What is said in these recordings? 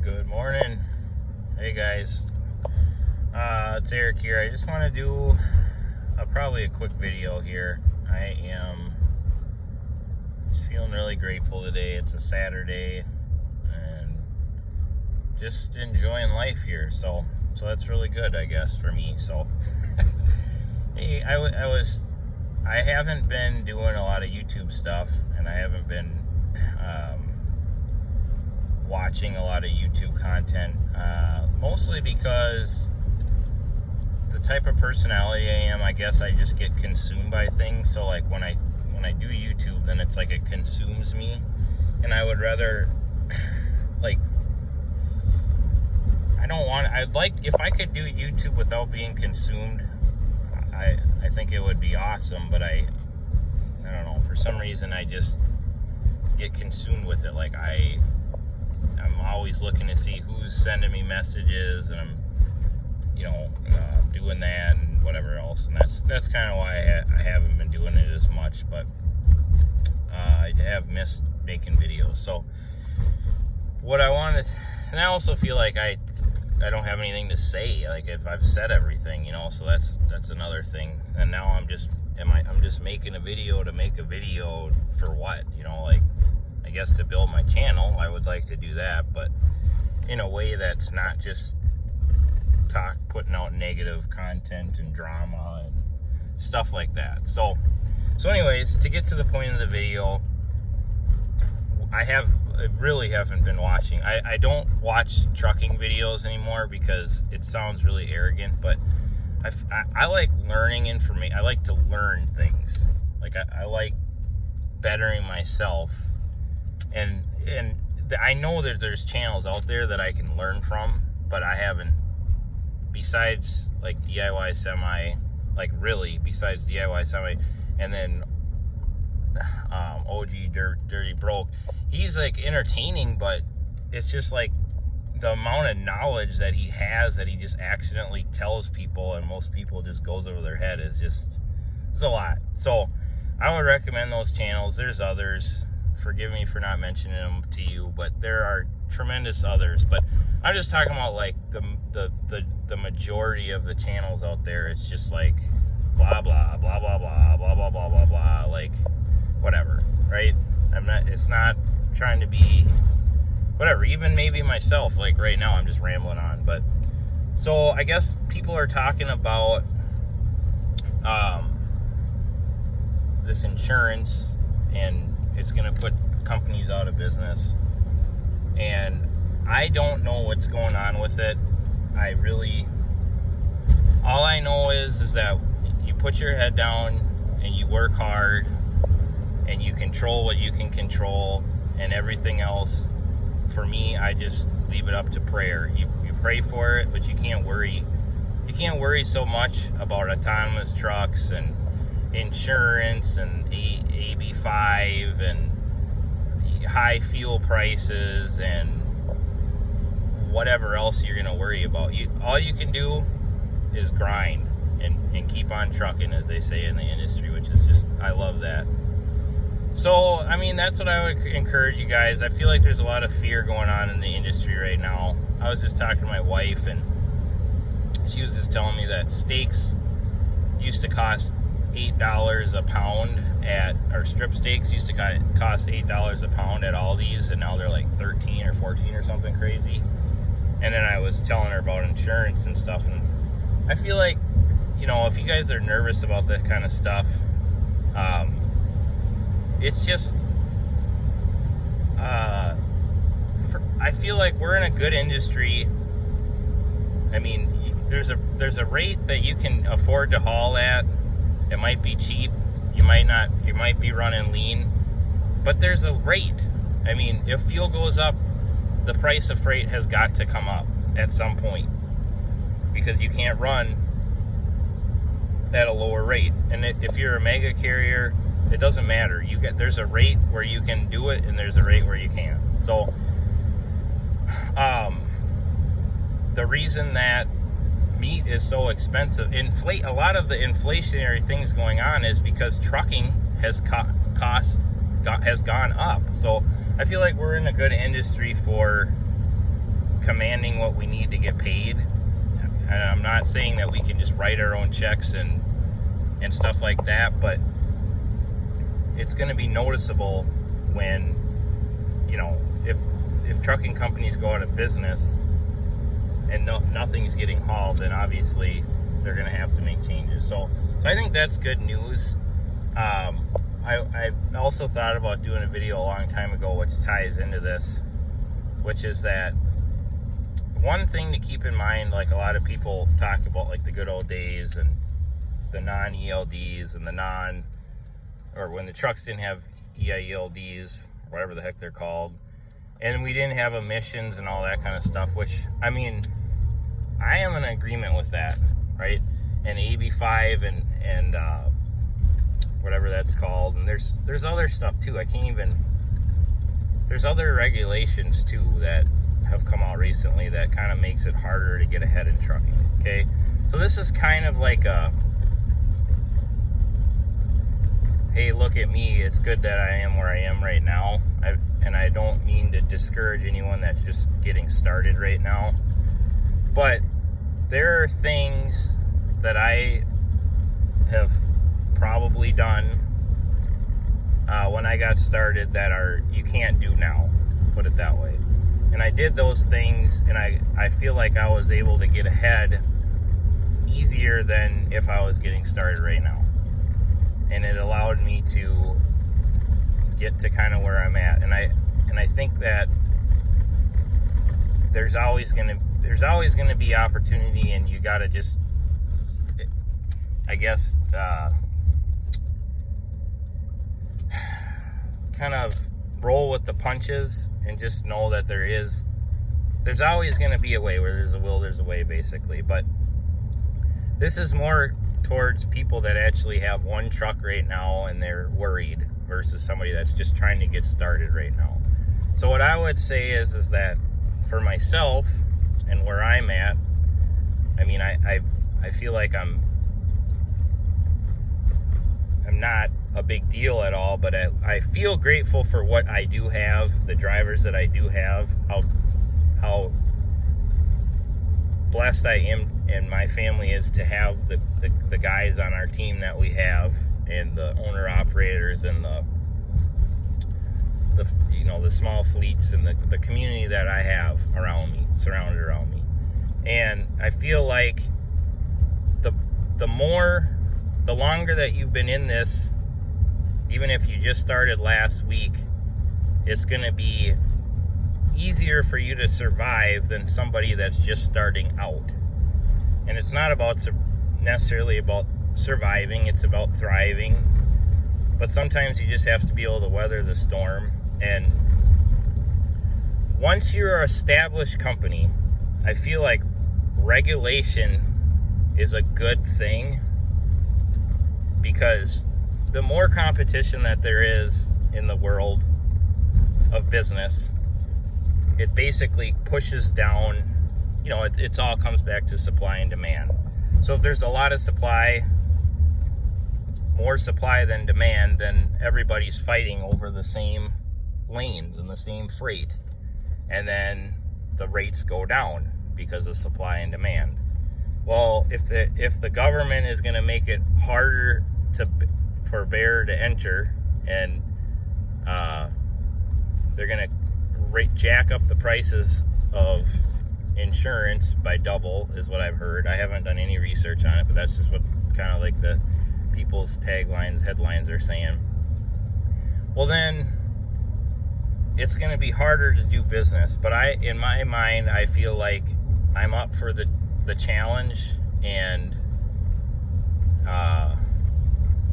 Good morning. Hey guys, it's Eric here. I just want to do probably a quick video here. I am just feeling really grateful today. It's a Saturday and just enjoying life here. So that's really good, I guess, for me. So hey, I haven't been doing a lot of YouTube stuff, and I haven't been watching a lot of YouTube content, mostly because the type of personality I am, I guess I just get consumed by things. So like when I do YouTube, then it's like it consumes me, and I would rather like I'd like if I could do YouTube without being consumed. I think it would be awesome, but I don't know, for some reason I just get consumed with it. Like I'm always looking to see who's sending me messages, and I'm doing that and whatever else, and that's kind of why I haven't been doing it as much. But I have missed making videos. So what I wanted, and I also feel like I don't have anything to say, like if I've said everything, so that's another thing. And now I'm just making a video to make a video for what, like I guess to build my channel. I would like to do that, but in a way that's not just putting out negative content and drama and stuff like that. So anyways, to get to the point of the video, I really haven't been watching. I don't watch trucking videos anymore because it sounds really arrogant, but I like learning information. I like to learn things. Like I like bettering myself, and I know that there's channels out there that I can learn from, but I haven't. Besides like DIY Semi, besides DIY Semi, and then OG Dirty Broke. He's like entertaining, but it's just like the amount of knowledge that he has that he just accidentally tells people, and most people just goes over their head, it's a lot. So I would recommend those channels. There's others. Forgive me for not mentioning them to you, but there are tremendous others. But I'm just talking about like the majority of the channels out there. It's just like blah blah blah blah blah blah blah blah blah blah, like whatever, right? It's not trying to be whatever. Even maybe myself, like right now, I'm just rambling on. But so I guess people are talking about this insurance, and it's going to put companies out of business. And I don't know what's going on with it. All I know is that you put your head down and you work hard and you control what you can control, and everything else, for me, I just leave it up to prayer. You pray for it, but you can't worry. You can't worry so much about autonomous trucks and insurance and AB5 and high fuel prices and whatever else you're going to worry about. All you can do is grind and keep on trucking, as they say in the industry, which is just, I love that. So, I mean, that's what I would encourage you guys. I feel like there's a lot of fear going on in the industry right now. I was just talking to my wife, and she was just telling me that steaks used to cost $8 a pound or strip steaks used to cost $8 a pound at Aldi's, and now they're like 13 or 14 or something crazy. And then I was telling her about insurance and stuff, and I feel like, if you guys are nervous about that kind of stuff, it's just, I feel like we're in a good industry. I mean, there's a rate that you can afford to haul at. It might be cheap. You might be running lean, but there's a rate. I mean, if fuel goes up, the price of freight has got to come up at some point, because you can't run at a lower rate. And if you're a mega carrier, it doesn't matter. There's a rate where you can do it, and there's a rate where you can't. So, the reason that meat is so expensive, a lot of the inflationary things going on is because trucking has gone up. So I feel like we're in a good industry for commanding what we need to get paid. And I'm not saying that we can just write our own checks and stuff like that, but it's going to be noticeable when, if trucking companies go out of business and nothing's getting hauled, then obviously they're going to have to make changes. So I think that's good news. I also thought about doing a video a long time ago which ties into this, which is that one thing to keep in mind, like a lot of people talk about like the good old days and the non-ELDs and or when the trucks didn't have EILDs, whatever the heck they're called, and we didn't have emissions and all that kind of stuff, which, I mean, I am in agreement with that, right? And AB5 and whatever that's called, and there's other stuff too. There's other regulations too that have come out recently that kind of makes it harder to get ahead in trucking, okay? So this is kind of like a, hey, look at me, it's good that I am where I am right now. And I don't mean to discourage anyone that's just getting started right now, but there are things that I have probably done when I got started that you can't do now, put it that way. And I did those things, and I feel like I was able to get ahead easier than if I was getting started right now. And it allowed me to get to kind of where I'm at. And I think that there's always gonna be opportunity, and you gotta just, I guess, kind of roll with the punches and just know that there's always going to be a way. Where there's a will, there's a way, basically. But this is more towards people that actually have one truck right now and they're worried versus somebody that's just trying to get started right now. So what I would say is that for myself and where I'm at, I mean, I feel like I'm not a big deal at all, but I feel grateful for what I do have, the drivers that I do have, how blessed I am and my family is to have the guys on our team that we have, and the owner operators and the small fleets and the community that I have surrounded around me. And I feel like the longer that you've been in this, even if you just started last week, it's going to be easier for you to survive than somebody that's just starting out. And it's not necessarily about surviving, it's about thriving. But sometimes you just have to be able to weather the storm. And once you're an established company, I feel like regulation is a good thing, because the more competition that there is in the world of business, it basically pushes down, it all comes back to supply and demand. So if there's a lot of supply, more supply than demand, then everybody's fighting over the same lanes and the same freight. And then the rates go down because of supply and demand. Well, if the government is going to make it harder for bear to enter, and they're going to jack up the prices of insurance by double, is what I've heard. I haven't done any research on it, but that's just what kind of like the people's headlines are saying. Well, then it's going to be harder to do business. But in my mind, I feel like I'm up for the challenge, and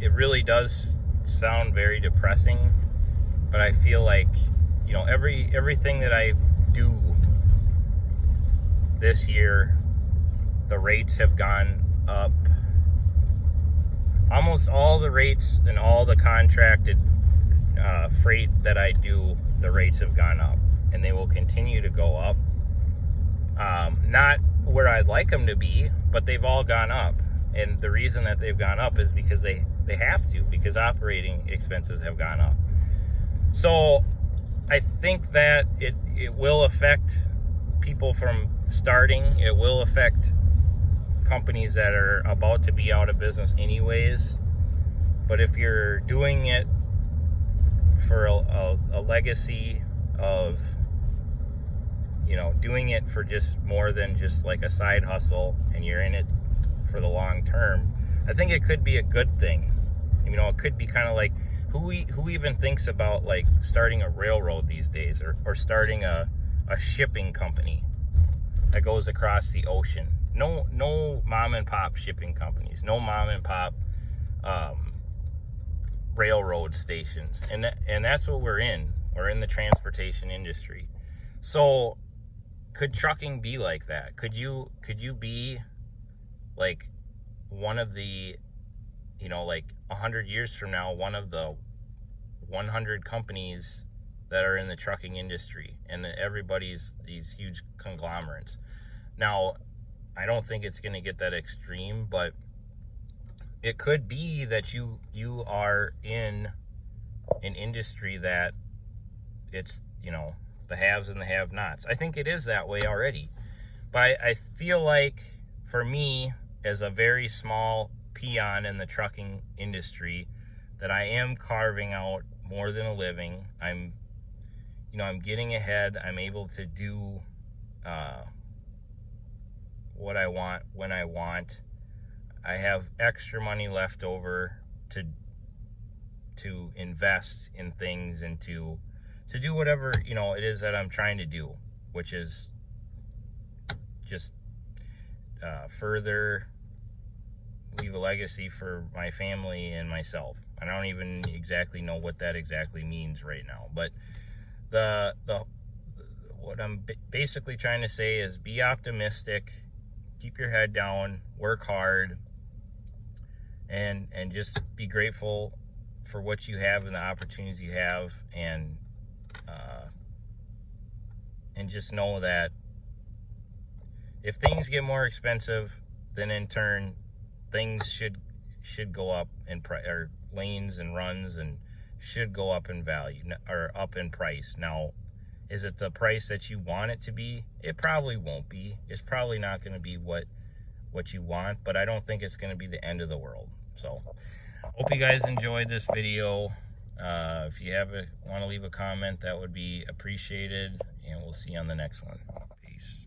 it really does sound very depressing, but I feel like, everything that I do this year, the rates have gone up. Almost all the rates and all the contracted freight that I do, the rates have gone up, and they will continue to go up. Not where I'd like them to be, but they've all gone up. And the reason that they've gone up is because they have to, because operating expenses have gone up. So I think that it will affect people from starting. It will affect companies that are about to be out of business anyways. But if you're doing it for a legacy of, you know, doing it for just more than just like a side hustle, and you're in it for the long term, I think it could be a good thing. You know, it could be kind of like, who even thinks about like starting a railroad these days, or starting a shipping company that goes across the ocean? No mom and pop shipping companies, no mom and pop railroad stations, and that's what we're in. We're in the transportation industry. So could trucking be like that? Could you be like one of the, you know, like 100 years from now, one of the 100 companies that are in the trucking industry, and that everybody's these huge conglomerates? Now, I don't think it's going to get that extreme, but it could be that you are in an industry that it's, you know, the haves and the have-nots. I think it is that way already. But I feel like, for me, as a very small peon in the trucking industry, that I am carving out more than a living. I'm getting ahead. I'm able to do what I want when I want. I have extra money left over to invest in things, and to do whatever, you know, it is that I'm trying to do, which is just further leave a legacy for my family and myself. I don't even exactly know what that exactly means right now, but what I'm basically trying to say is, be optimistic, keep your head down, work hard, and just be grateful for what you have and the opportunities you have, and just know that if things get more expensive, then in turn things should go up in price, or lanes and runs and should go up in value, or up in price. Now, is it the price that you want it to be? It probably won't be. It's probably not going to be what you want, but I don't think it's going to be the end of the world. So hope you guys enjoyed this video. If you want to leave a comment, that would be appreciated, and we'll see you on the next one. Peace.